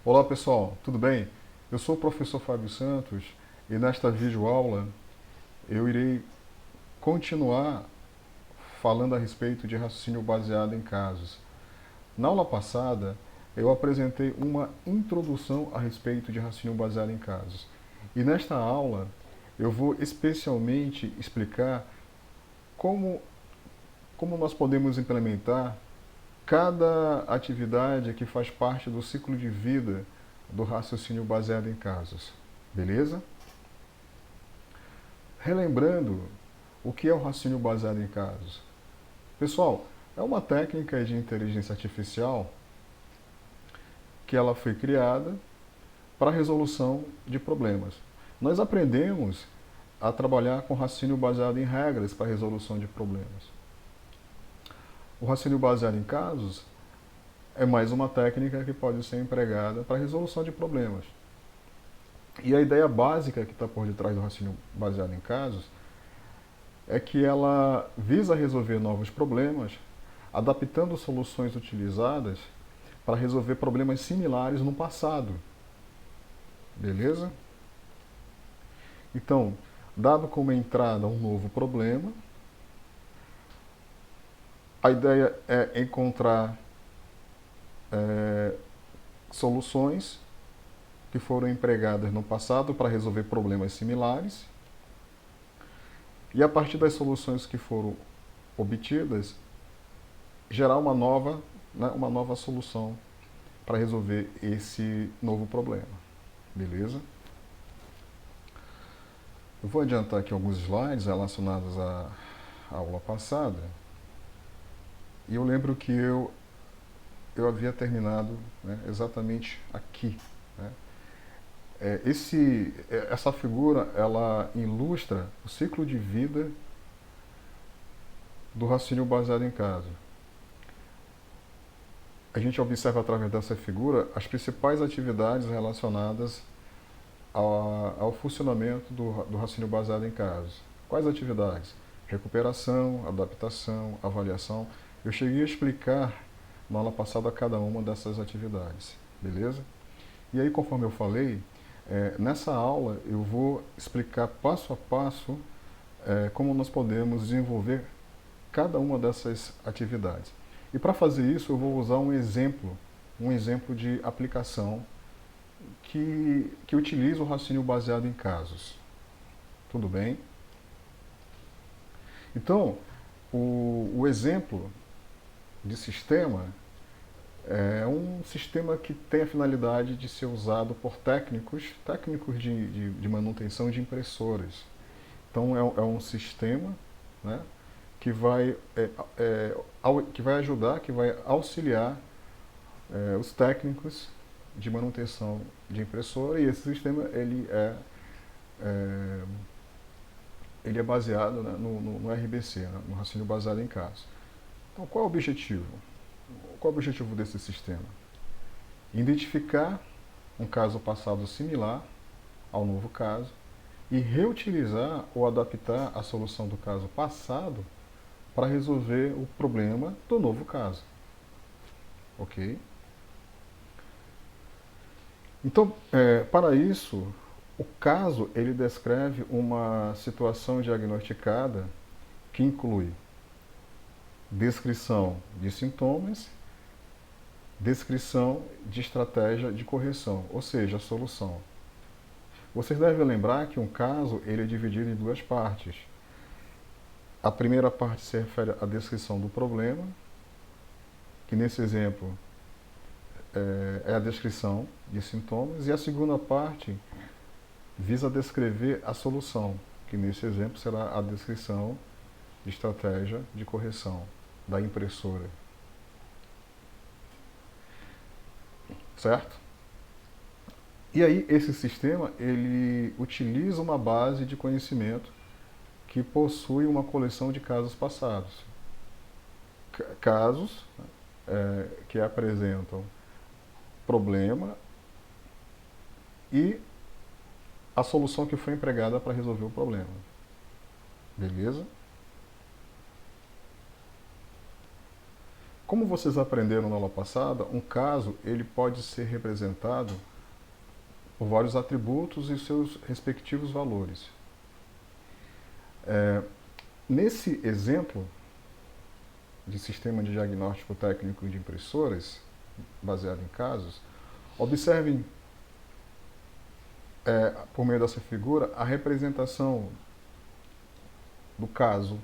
Olá pessoal, tudo bem? Eu sou o professor Fábio Santos e nesta videoaula eu irei continuar falando a respeito de raciocínio baseado em casos. Na aula passada eu apresentei uma introdução a respeito de raciocínio baseado em casos. E nesta aula eu vou especialmente explicar como, como nós podemos implementar cada atividade que faz parte do ciclo de vida do raciocínio baseado em casos. Beleza? Relembrando, o que é o raciocínio baseado em casos? Pessoal, é uma técnica de inteligência artificial que ela foi criada para a resolução de problemas. Nós aprendemos a trabalhar com raciocínio baseado em regras para a resolução de problemas. O raciocínio baseado em casos é mais uma técnica que pode ser empregada para a resolução de problemas. E a ideia básica que está por detrás do raciocínio baseado em casos é que ela visa resolver novos problemas, adaptando soluções utilizadas para resolver problemas similares no passado. Beleza? Então, dado como entrada um novo problema, a ideia é encontrar soluções que foram empregadas no passado para resolver problemas similares, e a partir das soluções que foram obtidas, gerar uma nova solução para resolver esse novo problema. Beleza? Eu vou adiantar aqui alguns slides relacionados à aula passada. E eu lembro que eu havia terminado, né, exatamente aqui. Né? Essa figura ela ilustra o ciclo de vida do raciocínio baseado em caso. A gente observa através dessa figura as principais atividades relacionadas ao funcionamento do raciocínio baseado em casos. Quais atividades? Recuperação, adaptação, avaliação. Eu cheguei a explicar na aula passada cada uma dessas atividades, beleza? E aí, conforme eu falei, nessa aula eu vou explicar passo a passo como nós podemos desenvolver cada uma dessas atividades. E para fazer isso eu vou usar um exemplo de aplicação que utiliza o raciocínio baseado em casos. Tudo bem? Então, o exemplo de sistema é um sistema que tem a finalidade de ser usado por técnicos de manutenção de impressoras. Então, é um sistema, né, que vai ajudar, que vai auxiliar os técnicos de manutenção de impressora, e esse sistema é, ele é baseado, né, no RBC, né, no raciocínio baseado em casos. Então, qual é o objetivo? Qual é o objetivo desse sistema? Identificar um caso passado similar ao novo caso e reutilizar ou adaptar a solução do caso passado para resolver o problema do novo caso. Ok? Então, para isso, o caso ele descreve uma situação diagnosticada que inclui descrição de sintomas, descrição de estratégia de correção, ou seja, a solução. Vocês devem lembrar que um caso ele é dividido em duas partes. A primeira parte se refere à descrição do problema, que nesse exemplo é a descrição de sintomas, e a segunda parte visa descrever a solução, que nesse exemplo será a descrição de estratégia de correção da impressora. Certo? E aí esse sistema ele utiliza uma base de conhecimento que possui uma coleção de casos passados. Casos que apresentam problema e a solução que foi empregada para resolver o problema. Beleza? Como vocês aprenderam na aula passada, um caso ele pode ser representado por vários atributos e seus respectivos valores. Nesse exemplo de sistema de diagnóstico técnico de impressoras, baseado em casos, observem, por meio dessa figura, a representação do caso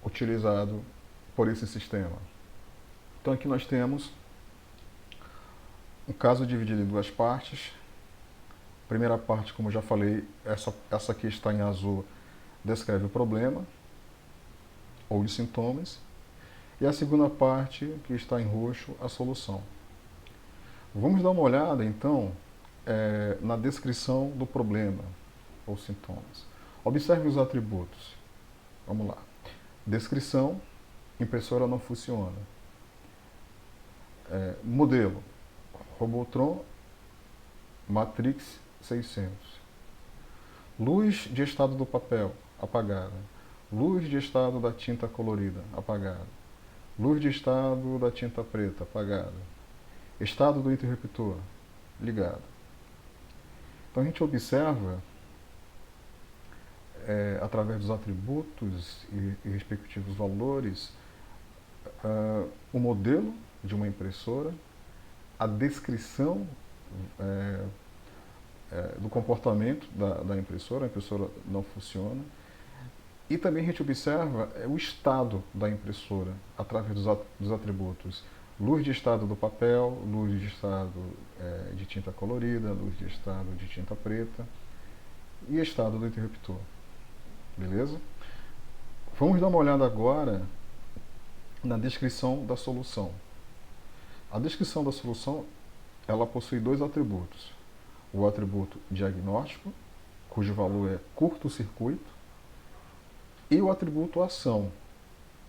utilizado por esse sistema. Então aqui nós temos um caso dividido em duas partes. A primeira parte, como eu já falei, essa aqui está em azul, descreve o problema ou os sintomas. E a segunda parte, que está em roxo, a solução. Vamos dar uma olhada, então, na descrição do problema ou sintomas. Observe os atributos. Vamos lá. Descrição, impressora não funciona. Modelo, Robotron Matrix 600. Luz de estado do papel, apagada. Luz de estado da tinta colorida, apagada. Luz de estado da tinta preta, apagada. Estado do interruptor, ligado. Então a gente observa, através dos atributos e respectivos valores, o modelo de uma impressora, a descrição do comportamento da impressora, a impressora não funciona, e também a gente observa o estado da impressora, através dos atributos luz de estado do papel, luz de estado de tinta colorida, luz de estado de tinta preta e estado do interruptor. Beleza? Vamos dar uma olhada agora na descrição da solução. A descrição da solução, ela possui dois atributos. O atributo diagnóstico, cujo valor é curto-circuito, e o atributo ação,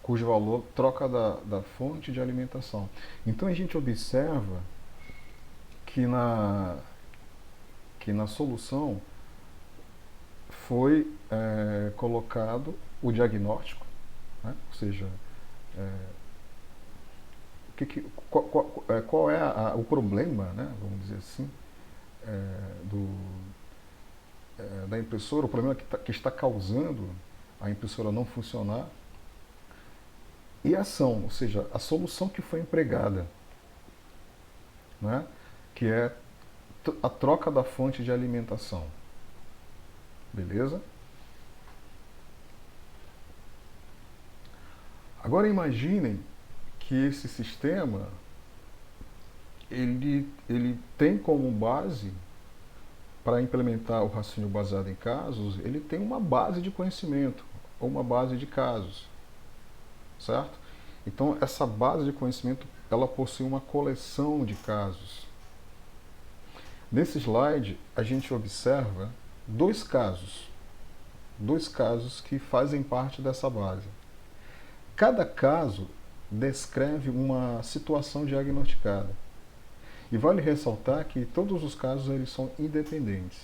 cujo valor troca da fonte de alimentação. Então a gente observa que na solução foi colocado o diagnóstico, né? Ou seja, qual é o problema, né? Vamos dizer assim, da impressora, o problema que está causando a impressora não funcionar, e a ação, ou seja, a solução que foi empregada, né? Que é a troca da fonte de alimentação. Beleza? Agora imaginem que esse sistema ele tem como base, para implementar o raciocínio baseado em casos, ele tem uma base de conhecimento, ou uma base de casos, certo? Então, essa base de conhecimento, ela possui uma coleção de casos. Nesse slide, a gente observa dois casos que fazem parte dessa base. Cada caso descreve uma situação diagnosticada. E vale ressaltar que todos os casos eles são independentes,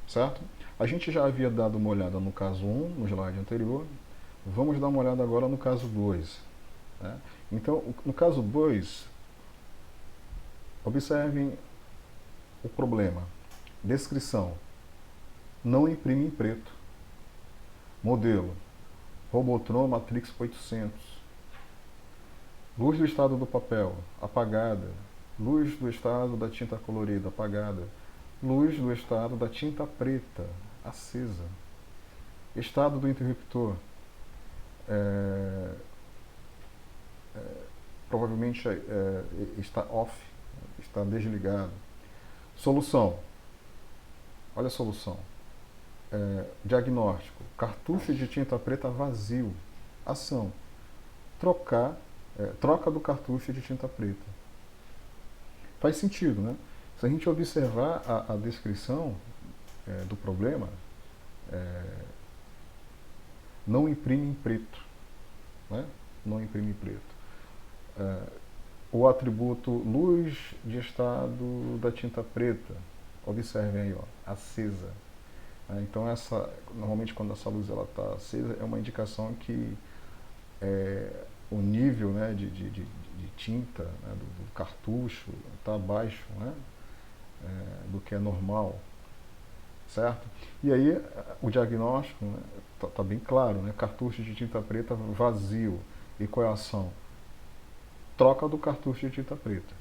certo? A gente já havia dado uma olhada no caso 1, no slide anterior. Vamos dar uma olhada agora no caso 2. Né? Então, no caso 2, observem o problema. Descrição: não imprime em preto. Modelo: Robotron Matrix 800. Luz do estado do papel, apagada. Luz do estado da tinta colorida, apagada. Luz do estado da tinta preta, acesa. Estado do interruptor, provavelmente está off, está desligado. Solução: olha a solução. Diagnóstico: cartucho de tinta preta vazio. Ação: troca do cartucho de tinta preta. Faz sentido, né? Se a gente observar a descrição do problema, não imprime em preto, né? Não imprime em preto. O atributo luz de estado da tinta preta, observem aí, ó, acesa. Então normalmente quando essa luz está acesa, é uma indicação que o nível, né, de tinta, né, do cartucho está abaixo, né, do que é normal, certo? E aí o diagnóstico está bem claro, né, cartucho de tinta preta vazio. E qual é a ação? Troca do cartucho de tinta preta,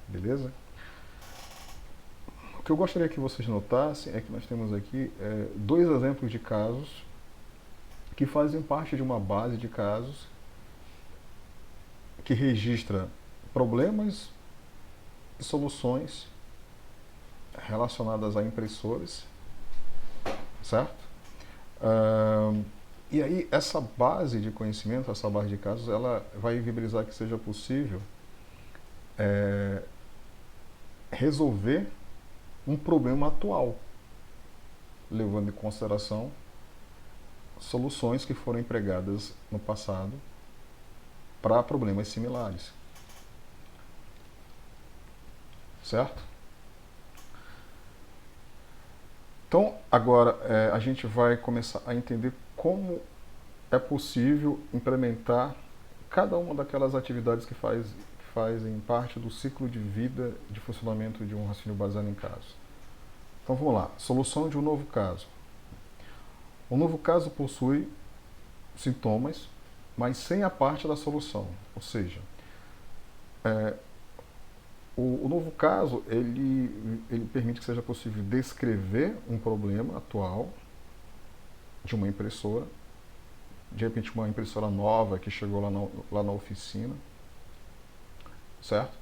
beleza? O que eu gostaria que vocês notassem é que nós temos aqui dois exemplos de casos que fazem parte de uma base de casos que registra problemas e soluções relacionadas a impressores, certo? E aí essa base de conhecimento, essa base de casos, ela vai viabilizar que seja possível resolver um problema atual, levando em consideração soluções que foram empregadas no passado para problemas similares, certo? Então, agora a gente vai começar a entender como é possível implementar cada uma daquelas atividades que fazem parte do ciclo de vida de funcionamento de um raciocínio baseado em casos. Então vamos lá, solução de um novo caso. O novo caso possui sintomas, mas sem a parte da solução. Ou seja, o novo caso ele permite que seja possível descrever um problema atual de uma impressora, de repente uma impressora nova que chegou lá na oficina, certo?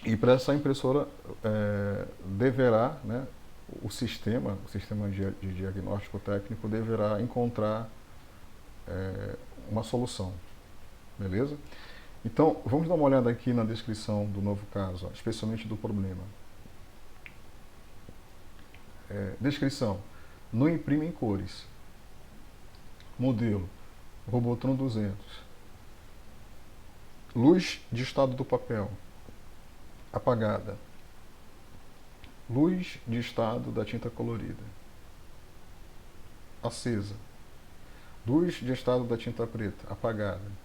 E para essa impressora deverá, né, o sistema de diagnóstico técnico deverá encontrar uma solução, beleza? Então, vamos dar uma olhada aqui na descrição do novo caso, especialmente do problema. Descrição: não imprime em cores. Modelo: Robotron 200. Luz de estado do papel: apagada. Luz de estado da tinta colorida: acesa. Luz de estado da tinta preta: apagada.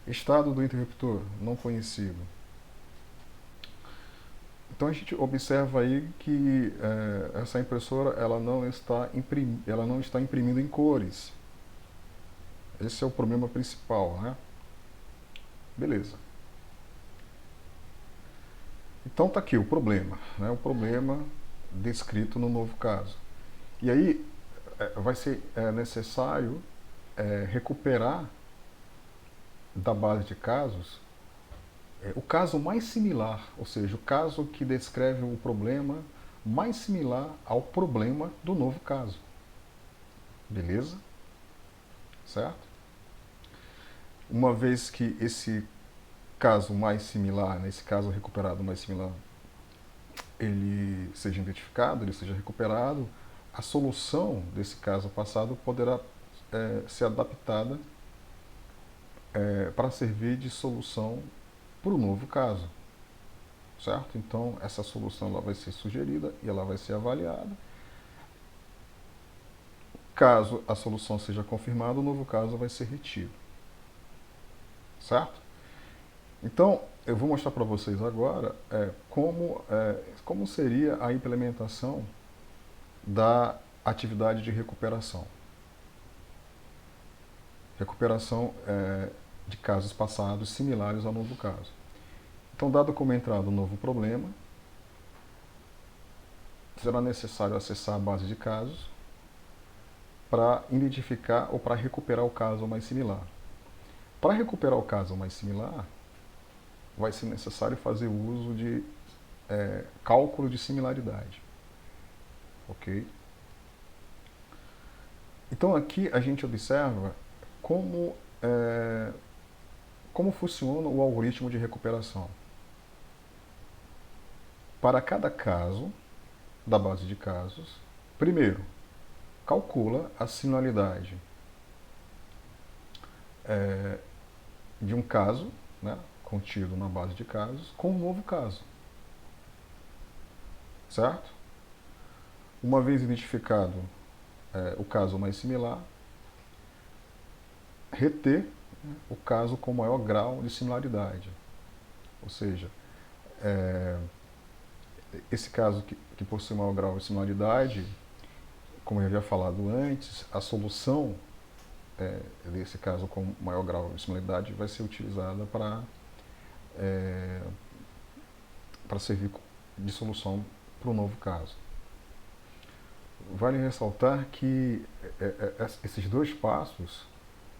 Estado do interruptor: não conhecido. Então a gente observa aí que essa impressora ela não está imprimindo em cores. Esse é o problema principal, né? Beleza. Então tá aqui o problema, né? O problema descrito no novo caso. E aí vai ser necessário recuperar da base de casos o caso mais similar, ou seja, o caso que descreve o problema mais similar ao problema do novo caso. Beleza? Certo? Uma vez que esse caso mais similar, né, esse caso recuperado mais similar, ele seja identificado, ele seja recuperado, a solução desse caso passado poderá ser adaptada para servir de solução para o novo caso, certo? Então essa solução ela vai ser sugerida e ela vai ser avaliada. Caso a solução seja confirmada, o novo caso vai ser retido, certo? Então eu vou mostrar para vocês agora como seria a implementação da atividade de recuperação. Recuperação de casos passados similares ao novo caso. Então, dado como entrada um novo problema, será necessário acessar a base de casos para identificar ou para recuperar o caso mais similar. Para recuperar o caso mais similar, vai ser necessário fazer uso de cálculo de similaridade. Ok? Então, aqui a gente observa como funciona o algoritmo de recuperação. Para cada caso da base de casos, primeiro, calcula a similaridade de um caso, né, contido na base de casos, com um novo caso. Certo? Uma vez identificado o caso mais similar, reter o caso com maior grau de similaridade. Ou seja, esse caso que possui maior grau de similaridade, como eu havia falado antes, a solução desse caso com maior grau de similaridade vai ser utilizada para servir de solução para o novo caso. Vale ressaltar que esses dois passos,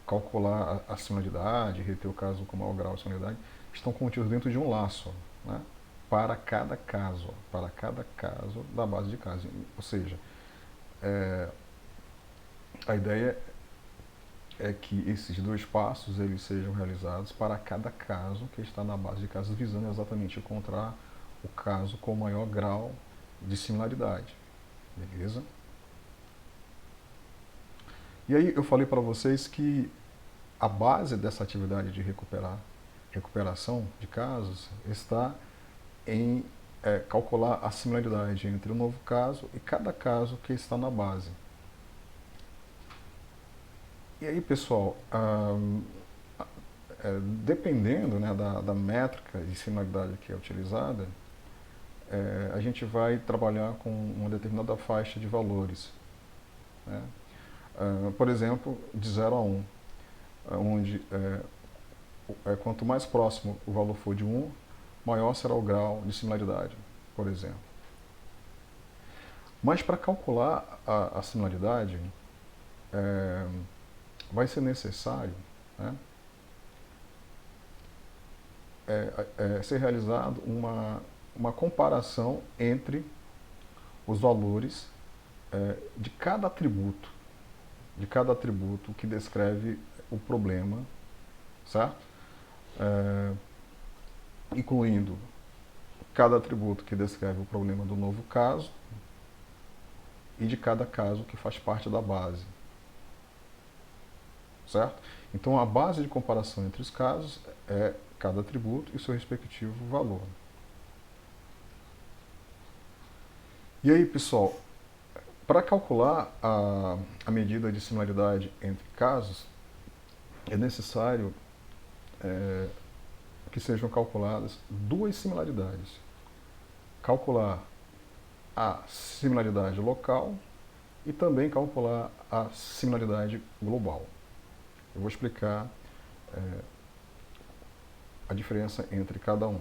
calcular a similaridade, reter o caso com maior grau de similaridade, estão contidos dentro de um laço, né? Para cada caso da base de casos. Ou seja, a ideia é que esses dois passos eles sejam realizados para cada caso que está na base de casos, visando exatamente encontrar o caso com maior grau de similaridade. Beleza? E aí eu falei para vocês que a base dessa atividade de recuperação de casos está em calcular a similaridade entre o novo caso e cada caso que está na base. E aí, pessoal, dependendo, né, da métrica de similaridade que é utilizada, a gente vai trabalhar com uma determinada faixa de valores, né? Por exemplo, de 0 a 1, onde quanto mais próximo o valor for de 1, maior será o grau de similaridade, por exemplo. Mas para calcular a similaridade, vai ser necessário, né, ser realizado uma comparação entre os valores de cada atributo que descreve o problema, certo? Incluindo cada atributo que descreve o problema do novo caso e de cada caso que faz parte da base, certo? Então a base de comparação entre os casos é cada atributo e seu respectivo valor. E aí, pessoal, para calcular a medida de similaridade entre casos, é necessário que sejam calculadas duas similaridades. Calcular a similaridade local e também calcular a similaridade global. Eu vou explicar a diferença entre cada um.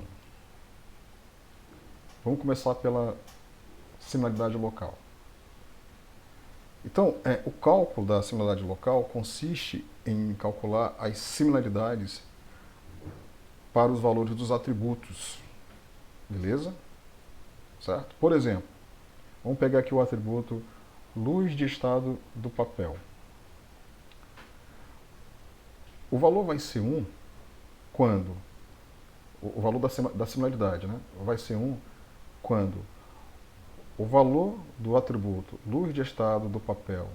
Vamos começar pela similaridade local. Então, o cálculo da similaridade local consiste em calcular as similaridades para os valores dos atributos, beleza? Certo? Por exemplo, vamos pegar aqui o atributo luz de estado do papel. O valor vai ser 1 quando, o valor da similaridade, né? Vai ser 1 quando o valor do atributo luz de estado do papel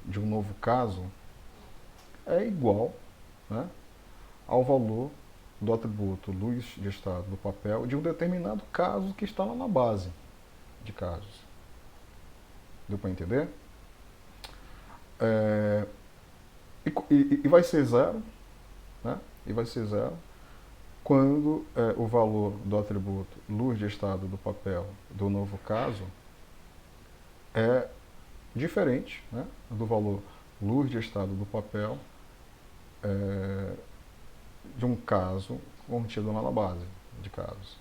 de um novo caso é igual, né, ao valor do atributo luz de estado do papel de um determinado caso que está lá na base de casos. Deu para entender? E vai ser 0, né? E vai ser 0 quando o valor do atributo luz de estado do papel do novo caso é diferente, né, do valor luz de estado do papel de um caso contido lá na base de casos.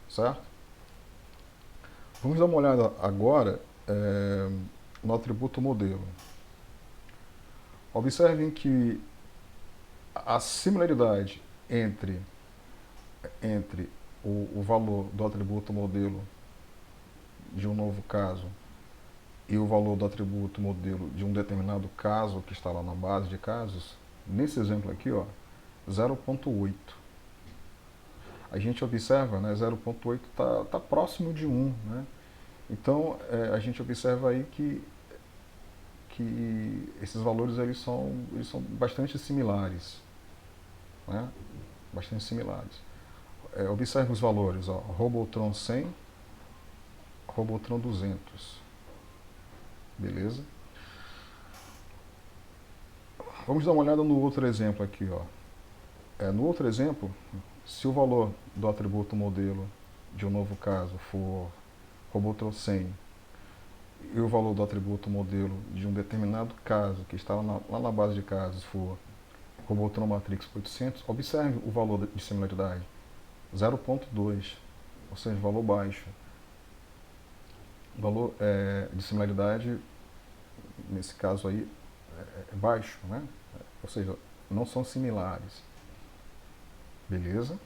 Certo? Vamos dar uma olhada agora no atributo modelo. Observem que a similaridade entre o valor do atributo modelo de um novo caso e o valor do atributo modelo de um determinado caso que está lá na base de casos, nesse exemplo aqui, ó, 0,8. A gente observa, né, 0,8 tá próximo de 1, né? Então, a gente observa aí que esses valores eles são bastante similares, né? Bastante similares. Observe os valores, ó, Robotron 100, Robotron 200. Beleza? Vamos dar uma olhada no outro exemplo aqui, ó. No outro exemplo, se o valor do atributo modelo de um novo caso for Robotron 100 e o valor do atributo modelo de um determinado caso que está lá na base de casos for Robotron Matrix 800, observe o valor de similaridade, 0,2, ou seja, valor baixo. O valor de similaridade, nesse caso aí, é baixo, né? Ou seja, não são similares. Beleza?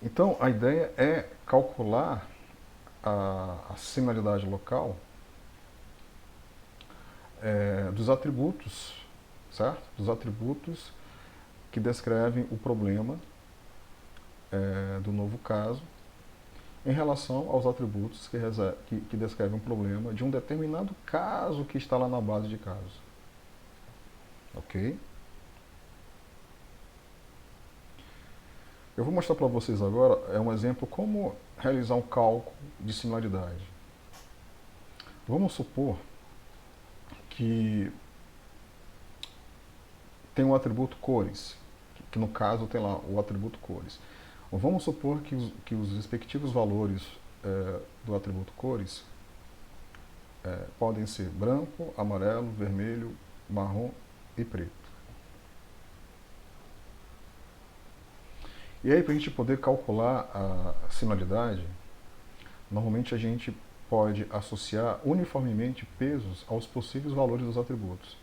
Então, a ideia é calcular a similaridade local dos atributos, certo? Dos atributos que descrevem o problema do novo caso em relação aos atributos que descrevem o problema de um determinado caso que está lá na base de casos. Ok? Eu vou mostrar para vocês agora um exemplo como realizar um cálculo de similaridade. Vamos supor que tem um atributo cores, que no caso tem lá o atributo cores. Vamos supor que os respectivos valores do atributo cores podem ser branco, amarelo, vermelho, marrom e preto. E aí, para a gente poder calcular a similaridade, normalmente a gente pode associar uniformemente pesos aos possíveis valores dos atributos.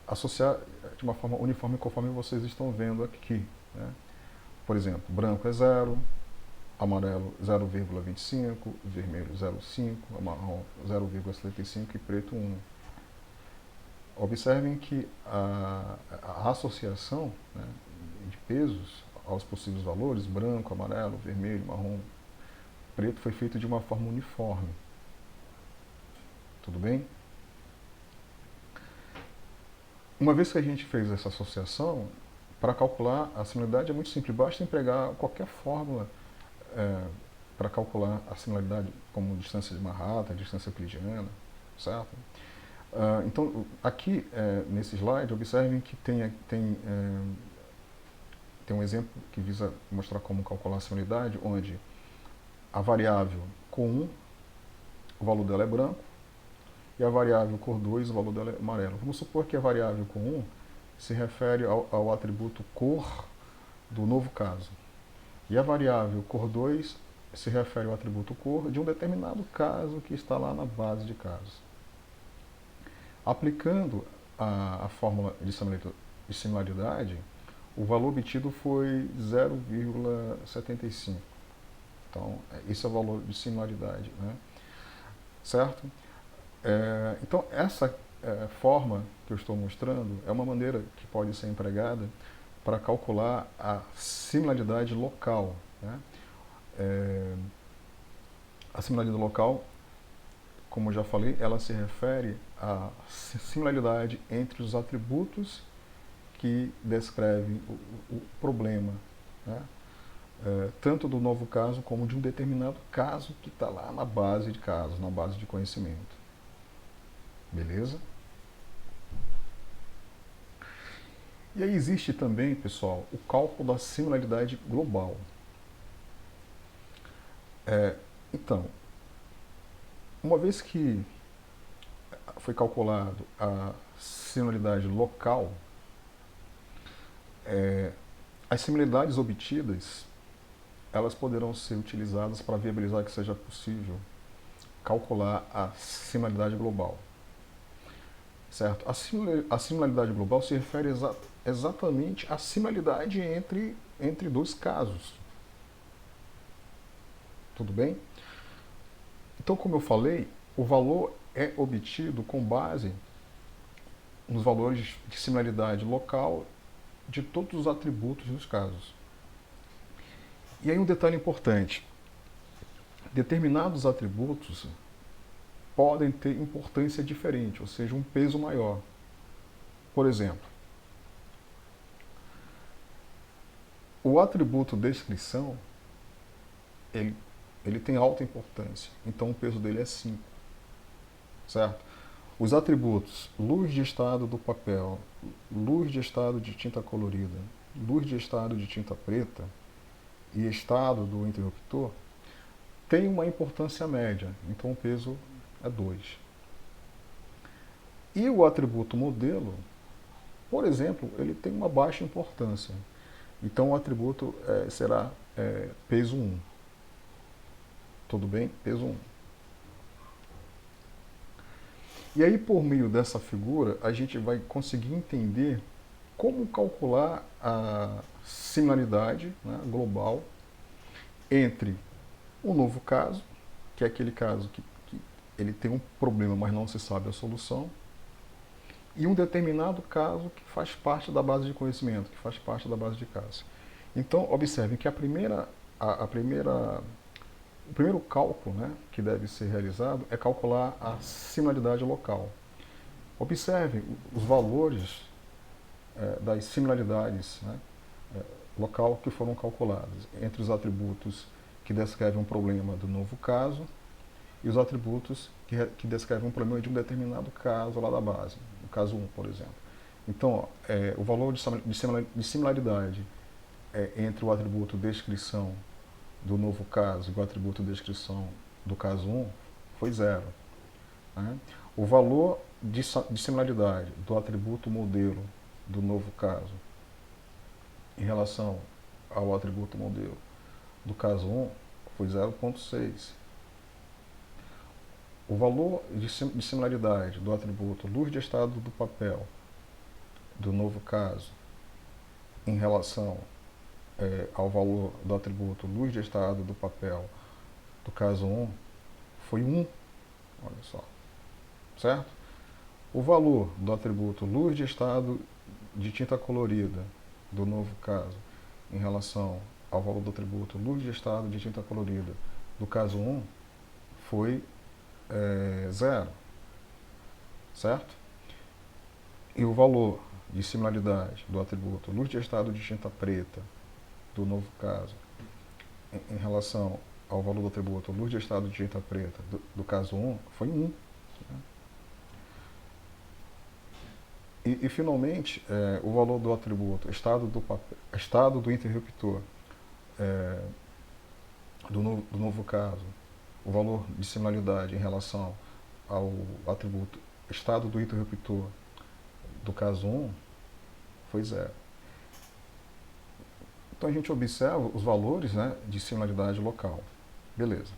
Associar de uma forma uniforme conforme vocês estão vendo aqui, né? Por exemplo, branco é 0, amarelo 0,25, vermelho 0,5, marrom 0,75 e preto 1. Observem que a associação, né, de pesos aos possíveis valores, branco, amarelo, vermelho, marrom, preto, foi feita de uma forma uniforme. Tudo bem? Uma vez que a gente fez essa associação, para calcular a similaridade é muito simples, basta empregar qualquer fórmula para calcular a similaridade, como distância de Manhattan, distância euclidiana, certo? Então, aqui nesse slide, observem que tem um exemplo que visa mostrar como calcular a similaridade, onde a variável cor 1, o valor dela é branco, e a variável cor 2, o valor dela é amarelo. Vamos supor que a variável cor 1 se refere ao atributo cor do novo caso, e a variável cor 2 se refere ao atributo cor de um determinado caso que está lá na base de casos. Aplicando a fórmula de similaridade, o valor obtido foi 0,75. Então, esse é o valor de similaridade, né? Certo? Então, essa forma que eu estou mostrando é uma maneira que pode ser empregada para calcular a similaridade local, né? A similaridade local, como eu já falei, ela se refere à similaridade entre os atributos que descrevem o problema, né? Tanto do novo caso como de um determinado caso que está lá na base de casos, na base de conhecimento. Beleza? E aí existe também, pessoal, o cálculo da similaridade global. Então, uma vez que foi calculado a similaridade local, as similaridades obtidas, elas poderão ser utilizadas para viabilizar que seja possível calcular a similaridade global. Certo? A similaridade global se refere exatamente à similaridade entre dois casos. Tudo bem? Então, como eu falei, o valor é obtido com base nos valores de similaridade local de todos os atributos dos casos. E aí um detalhe importante: determinados atributos podem ter importância diferente, ou seja, um peso maior. Por exemplo, o atributo descrição, ele tem alta importância, então o peso dele é 5, certo? Os atributos luz de estado do papel, luz de estado de tinta colorida, luz de estado de tinta preta e estado do interruptor têm uma importância média, então o peso é 2. E o atributo modelo, por exemplo, ele tem uma baixa importância. Então o atributo será peso 1. Tudo bem? Peso 1. E aí, por meio dessa figura, a gente vai conseguir entender como calcular a similaridade, né, global entre um novo caso, que é aquele caso que ele tem um problema, mas não se sabe a solução, e um determinado caso que faz parte da base de conhecimento, que faz parte da base de caso. Então, observem que o primeiro cálculo, né, que deve ser realizado é calcular a similaridade local. Observem os valores das similaridades, né, local que foram calculadas entre os atributos que descrevem um problema do novo caso e os atributos que descrevem um problema de um determinado caso lá da base, no caso 1, por exemplo. Então, o valor de similaridade entre o atributo descrição do novo caso e o atributo descrição do caso 1 foi 0. Né? O valor de similaridade do atributo modelo do novo caso em relação ao atributo modelo do caso 1 foi 0,6. O valor de similaridade do atributo luz de estado do papel do novo caso em relação ao valor do atributo luz de estado do papel do caso 1 foi 1. Olha só. Certo? O valor do atributo luz de estado de tinta colorida do novo caso em relação ao valor do atributo luz de estado de tinta colorida do caso 1 foi 0, certo? E o valor de similaridade do atributo luz de estado de tinta preta do novo caso em relação ao valor do atributo luz de estado de tinta preta do caso 1 foi 1. Né? E finalmente, o valor do atributo estado do interruptor do novo caso, o valor de similaridade em relação ao atributo estado do interruptor do caso 1 foi 0. Então a gente observa os valores, né, de similaridade local. Beleza.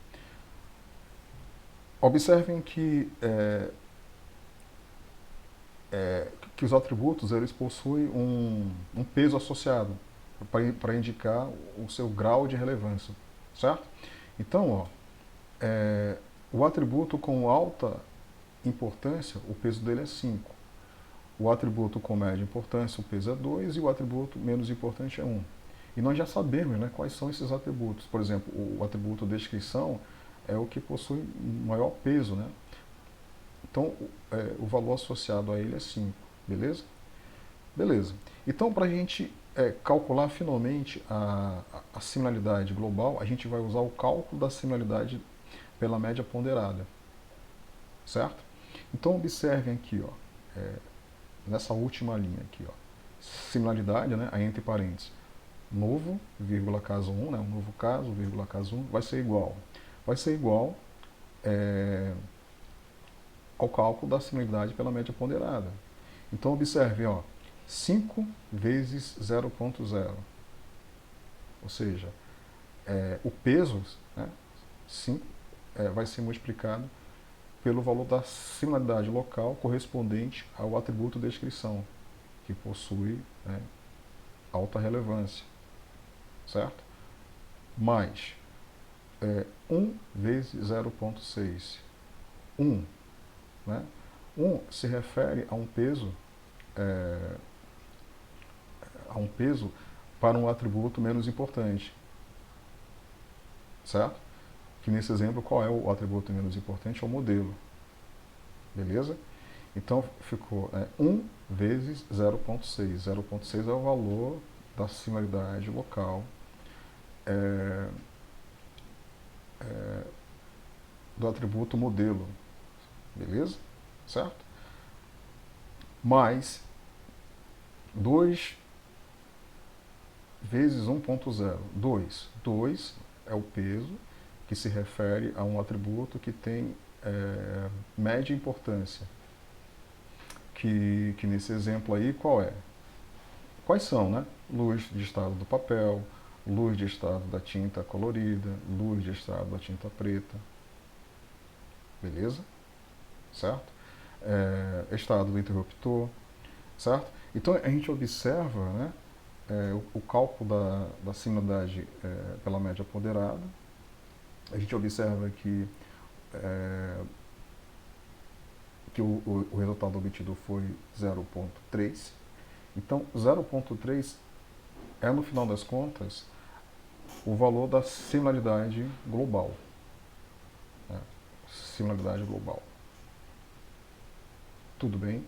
Observem que os atributos eles possuem um peso associado para indicar o seu grau de relevância, certo? Então, o atributo com alta importância, o peso dele é 5. O atributo com média importância, o peso é 2, e o atributo menos importante é 1. E nós já sabemos, né, quais são esses atributos. Por exemplo, o atributo descrição é o que possui maior peso, né? Então, o valor associado a ele é 5, beleza? Beleza. Então, para a gente calcular finalmente a similaridade global, a gente vai usar o cálculo da similaridade pela média ponderada, certo? Então, observem aqui, ó, nessa última linha aqui, ó, similaridade, né, aí entre parênteses, novo, vírgula, caso 1, né, um novo caso, vírgula, caso 1, vai ser igual. Vai ser igual ao cálculo da similaridade pela média ponderada. Então, observe, ó, 5 vezes 0,0. Ou seja, o peso, né, 5, vai ser multiplicado pelo valor da similaridade local correspondente ao atributo descrição, que possui, né, alta relevância, certo? Mais 1 vezes 0,6. 1, né? 1 se refere a um peso para um atributo menos importante, certo? Que nesse exemplo, qual é o atributo menos importante? É o modelo, beleza? Então, ficou 1 vezes 0,6. 0,6 é o valor da similaridade local do atributo modelo, beleza? Certo? mais 2 vezes 1.0. 2 é o peso, que se refere a um atributo que tem média importância. Que nesse exemplo aí, qual é? Quais são, né? Luz de estado do papel, luz de estado da tinta colorida, luz de estado da tinta preta. Beleza? Certo? Estado do interruptor, certo? Então a gente observa, né, o cálculo da similaridade pela média ponderada. A gente observa que o resultado obtido foi 0,3. Então 0,3 é, no final das contas, o valor da similaridade global. Né? Similaridade global. Tudo bem?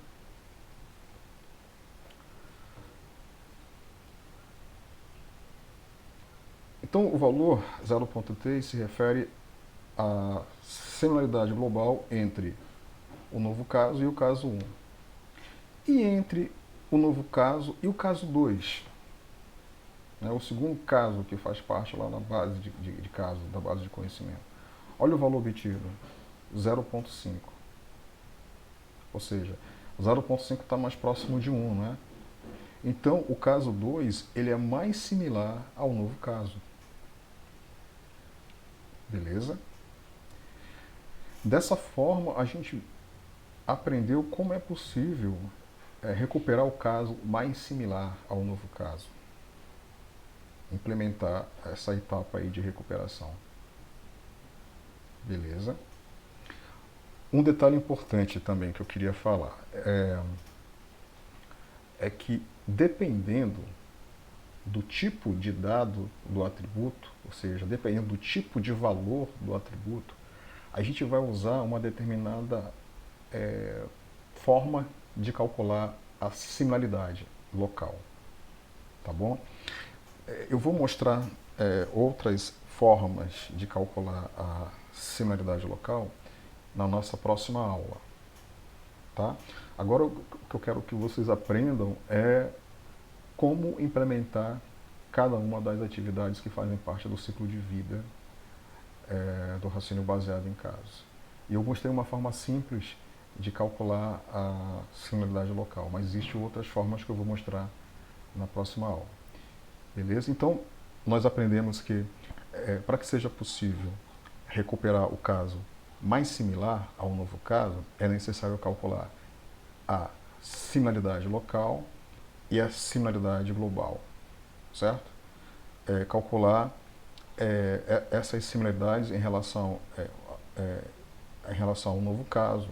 Então, o valor 0,3 se refere à similaridade global entre o novo caso e o caso 1. E entre o novo caso e o caso 2. Né, o segundo caso que faz parte lá na base de casos, da base de conhecimento. Olha o valor obtido, 0,5. Ou seja, 0,5 está mais próximo de 1, né? Então, o caso 2 ele é mais similar ao novo caso. Beleza? Dessa forma, a gente aprendeu como é possível recuperar o caso mais similar ao novo caso. Implementar essa etapa aí de recuperação. Beleza? Um detalhe importante também que eu queria falar é que, dependendo do tipo de dado do atributo, ou seja, dependendo do tipo de valor do atributo, a gente vai usar uma determinada forma de calcular a similaridade local. Tá bom? Eu vou mostrar outras formas de calcular a similaridade local na nossa próxima aula. Tá? Agora, o que eu quero que vocês aprendam é como implementar cada uma das atividades que fazem parte do ciclo de vida do raciocínio baseado em casos. E eu mostrei uma forma simples de calcular a similaridade local, mas existem outras formas que eu vou mostrar na próxima aula. Beleza? Então, nós aprendemos que para que seja possível recuperar o caso mais similar ao novo caso, é necessário calcular a similaridade local e a similaridade global, certo? Calcular essas similaridades em relação ao novo caso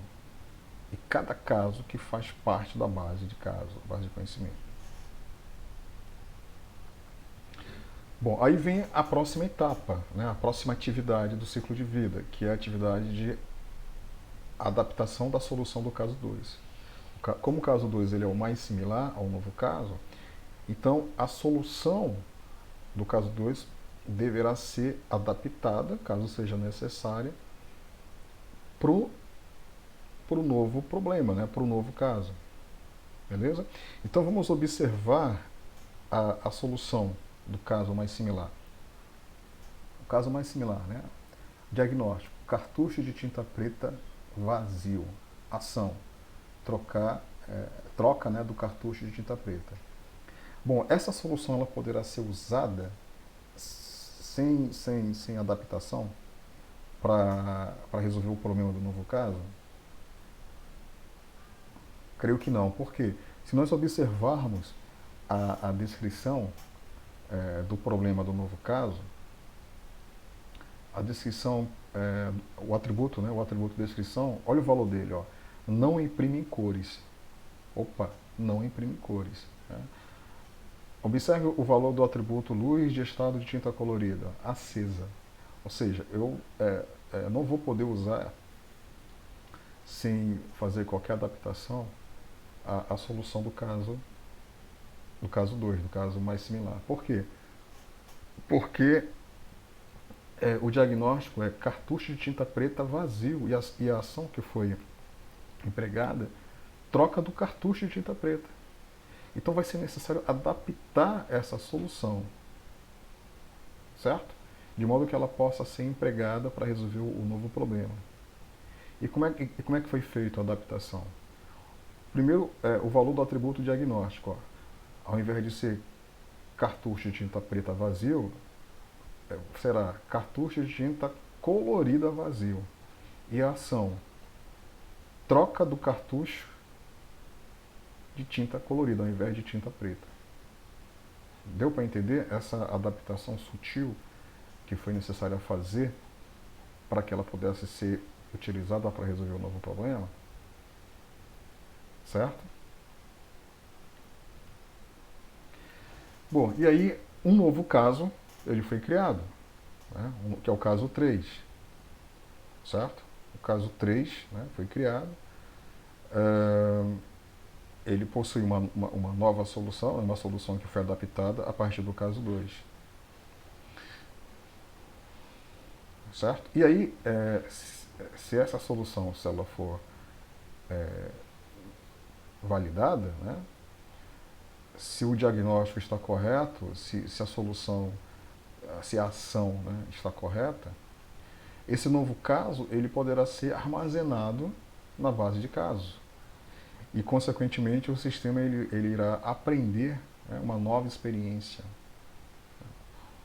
e cada caso que faz parte da base de caso, base de conhecimento. Bom, aí vem a próxima etapa, né, a próxima atividade do ciclo de vida, que é a atividade de adaptação da solução do caso 2. Como o caso 2 ele é o mais similar ao novo caso, então a solução do caso 2 deverá ser adaptada, caso seja necessária, para o novo problema, né, para o novo caso. Beleza? Então vamos observar a solução do caso mais similar. O caso mais similar, né? Diagnóstico: cartucho de tinta preta vazio. Ação: troca, né, do cartucho de tinta preta. Bom, essa solução ela poderá ser usada sem adaptação para resolver o problema do novo caso? Creio que não. Por quê? Se nós observarmos a descrição do problema do novo caso, a descrição, o atributo, né, o atributo descrição, olha o valor dele, ó, não imprime em cores. Opa, não imprime em cores. Né? Observe o valor do atributo luz de estado de tinta colorida, acesa. Ou seja, eu não vou poder usar, sem fazer qualquer adaptação, a solução do caso 2, do caso mais similar. Por quê? Porque o diagnóstico é cartucho de tinta preta vazio e a ação que foi empregada troca do cartucho de tinta preta. Então vai ser necessário adaptar essa solução, certo? De modo que ela possa ser empregada para resolver o novo problema. E como é que foi feita a adaptação? Primeiro, o valor do atributo diagnóstico. Ó. Ao invés de ser cartucho de tinta preta vazio, será cartucho de tinta colorida vazio. E a ação, troca do cartucho de tinta colorida ao invés de tinta preta. Deu para entender essa adaptação sutil que foi necessária fazer para que ela pudesse ser utilizada para resolver o novo problema? Certo? Bom, e aí um novo caso ele foi criado, né, que é o caso 3, certo? O caso 3, né, foi criado. Ele possui uma nova solução, uma solução que foi adaptada a partir do caso 2. Certo? E aí, se essa solução, se ela for validada, né, se o diagnóstico está correto, se a solução, se a ação, né, está correta, esse novo caso ele poderá ser armazenado na base de casos. E, consequentemente, o sistema ele irá aprender, né, uma nova experiência,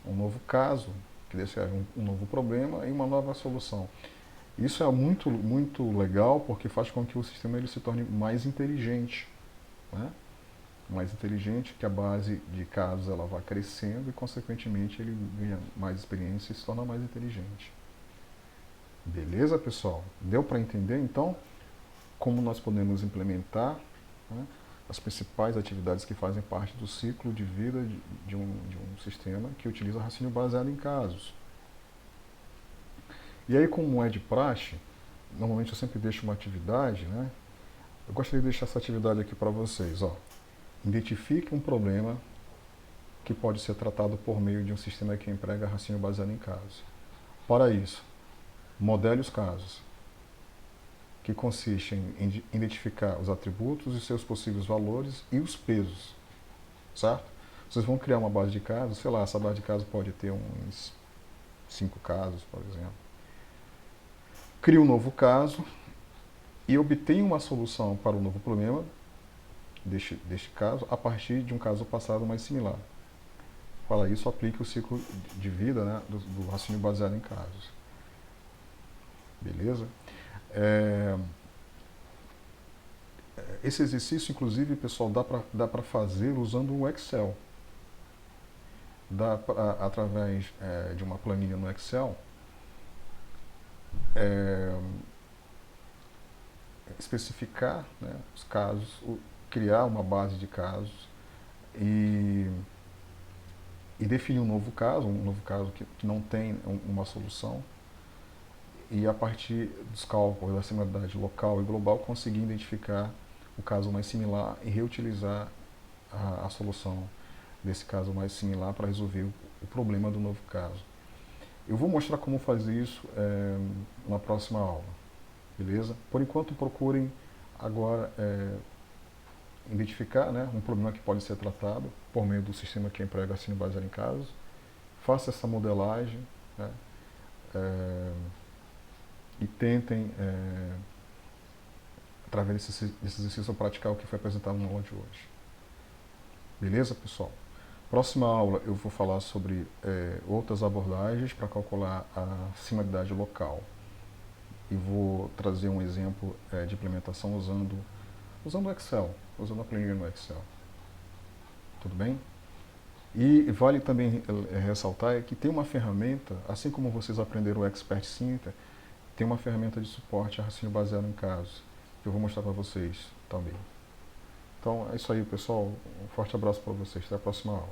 um novo caso, que descreve um novo problema e uma nova solução. Isso é muito, muito legal porque faz com que o sistema ele se torne mais inteligente, né? Mais inteligente, que a base de casos ela vai crescendo e, consequentemente, ele ganha mais experiência e se torna mais inteligente. Beleza, pessoal? Deu para entender, então, como nós podemos implementar, né, as principais atividades que fazem parte do ciclo de vida de um sistema que utiliza raciocínio baseado em casos. E aí, como é de praxe, normalmente eu sempre deixo uma atividade, né? Eu gostaria de deixar essa atividade aqui para vocês. Ó. Identifique um problema que pode ser tratado por meio de um sistema que emprega raciocínio baseado em casos. Para isso, modele os casos, que consiste em identificar os atributos e seus possíveis valores e os pesos, certo? Vocês vão criar uma base de casos, sei lá, essa base de casos pode ter uns 5 casos, por exemplo. Crie um novo caso e obtenha uma solução para o novo problema deste caso a partir de um caso passado mais similar. Para isso, aplique o ciclo de vida, né, do raciocínio baseado em casos. Beleza? Esse exercício, inclusive, pessoal, dá para fazer usando o Excel. Dá pra, através de uma planilha no Excel, especificar, né, os casos, criar uma base de casos e definir um novo caso que não tem uma solução, e a partir dos cálculos da similaridade local e global conseguir identificar o caso mais similar e reutilizar a solução desse caso mais similar para resolver o problema do novo caso. Eu vou mostrar como fazer isso na próxima aula, beleza? Por enquanto, procurem agora identificar, né, um problema que pode ser tratado por meio do sistema que emprega raciocínio baseado em casos. Faça essa modelagem, né, e tentem, através desse exercício, praticar o que foi apresentado na aula de hoje. Beleza, pessoal? Próxima aula eu vou falar sobre outras abordagens para calcular a similaridade local. E vou trazer um exemplo de implementação usando o Excel, usando a planilha no Excel. Tudo bem? E vale também ressaltar que tem uma ferramenta, assim como vocês aprenderam o Expert Center, tem uma ferramenta de suporte a raciocínio baseado em casos, que eu vou mostrar para vocês também. Então é isso aí, pessoal. Um forte abraço para vocês. Até a próxima aula.